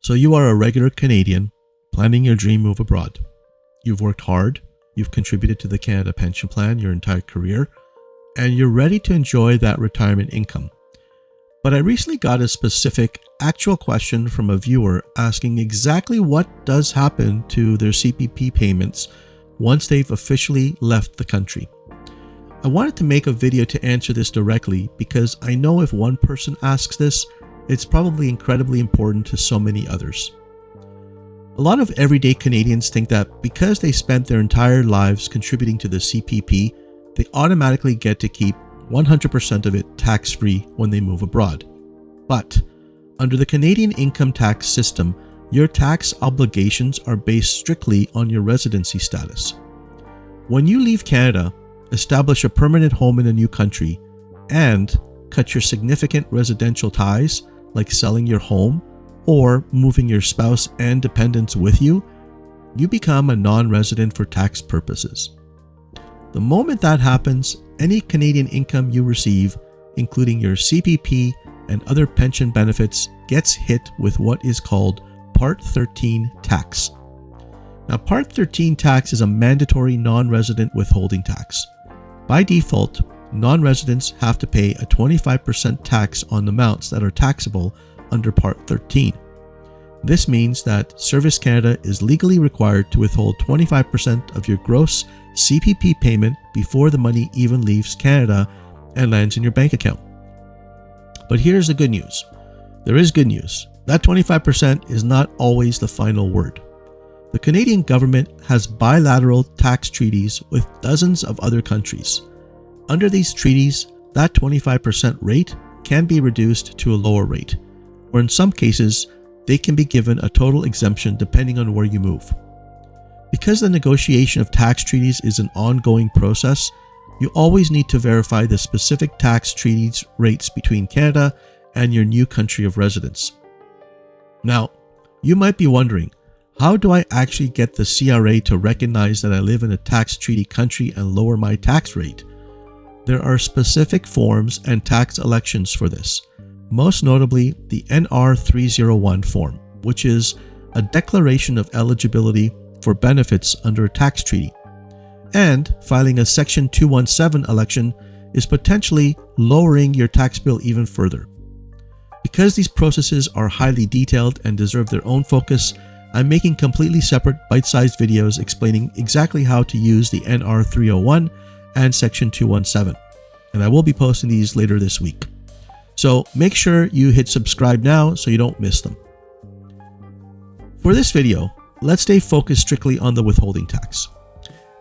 So you are a regular Canadian planning your dream move abroad. You've worked hard, you've contributed to the Canada Pension Plan your entire career, and you're ready to enjoy that retirement income. But I recently got a specific actual question from a viewer asking exactly what does happen to their CPP payments once they've officially left the country. I wanted to make a video to answer this directly because I know if one person asks this, it's probably incredibly important to so many others. A lot of everyday Canadians think that because they spent their entire lives contributing to the CPP, they automatically get to keep 100% of it tax-free when they move abroad. But under the Canadian income tax system, your tax obligations are based strictly on your residency status. When you leave Canada, establish a permanent home in a new country, and cut your significant residential ties, like selling your home or moving your spouse and dependents with you, you become a non-resident for tax purposes. The moment that happens, any Canadian income you receive, including your CPP and other pension benefits, gets hit with what is called Part 13 tax. Now, Part 13 tax is a mandatory non-resident withholding tax. By default, non-residents have to pay a 25% tax on amounts that are taxable under Part 13. This means that Service Canada is legally required to withhold 25% of your gross CPP payment before the money even leaves Canada and lands in your bank account. But here's the good news. There is good news. That 25% is not always the final word. The Canadian government has bilateral tax treaties with dozens of other countries. Under these treaties, that 25% rate can be reduced to a lower rate, or in some cases, they can be given a total exemption depending on where you move. Because the negotiation of tax treaties is an ongoing process, you always need to verify the specific tax treaties rates between Canada and your new country of residence. Now, you might be wondering, how do I actually get the CRA to recognize that I live in a tax treaty country and lower my tax rate? There are specific forms and tax elections for this, most notably the NR 301 form, which is a declaration of eligibility for benefits under a tax treaty. And filing a Section 217 election is potentially lowering your tax bill even further. Because these processes are highly detailed and deserve their own focus, I'm making completely separate bite-sized videos explaining exactly how to use the NR 301 and Section 217. And I will be posting these later this week. So make sure you hit subscribe now so you don't miss them. For this video, let's stay focused strictly on the withholding tax.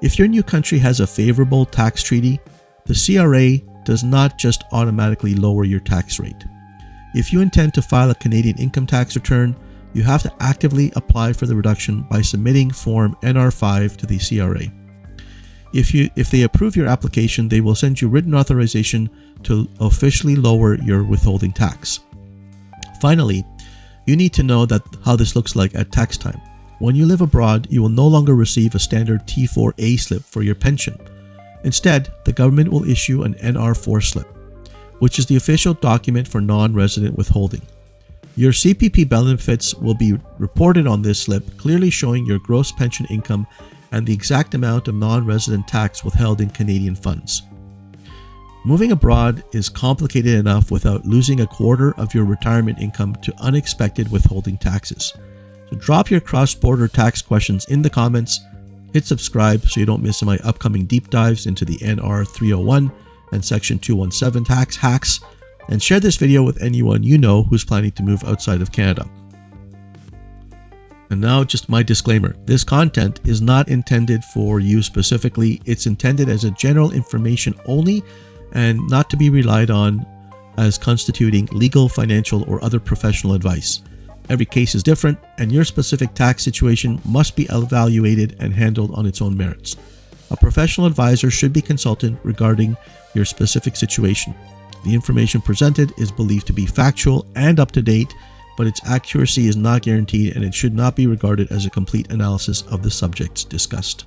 If your new country has a favorable tax treaty, the CRA does not just automatically lower your tax rate. If you intend to file a Canadian income tax return, you have to actively apply for the reduction by submitting Form NR5 to the CRA. If they approve your application, they will send you written authorization to officially lower your withholding tax. Finally, you need to know how this looks like at tax time. When you live abroad, you will no longer receive a standard T4A slip for your pension. Instead, the government will issue an NR4 slip, which is the official document for non-resident withholding. Your CPP benefits will be reported on this slip, clearly showing your gross pension income and the exact amount of non-resident tax withheld in Canadian funds. Moving abroad is complicated enough without losing a quarter of your retirement income to unexpected withholding taxes. So drop your cross-border tax questions in the comments, hit subscribe so you don't miss my upcoming deep dives into the NR 301 and Section 217 tax hacks, and share this video with anyone you know who's planning to move outside of Canada. And now just my disclaimer, this content is not intended for you specifically. It's intended as a general information only and not to be relied on as constituting legal, financial, or other professional advice. Every case is different, and your specific tax situation must be evaluated and handled on its own merits. A professional advisor should be consulted regarding your specific situation. The information presented is believed to be factual and up to date, but its accuracy is not guaranteed, and it should not be regarded as a complete analysis of the subjects discussed.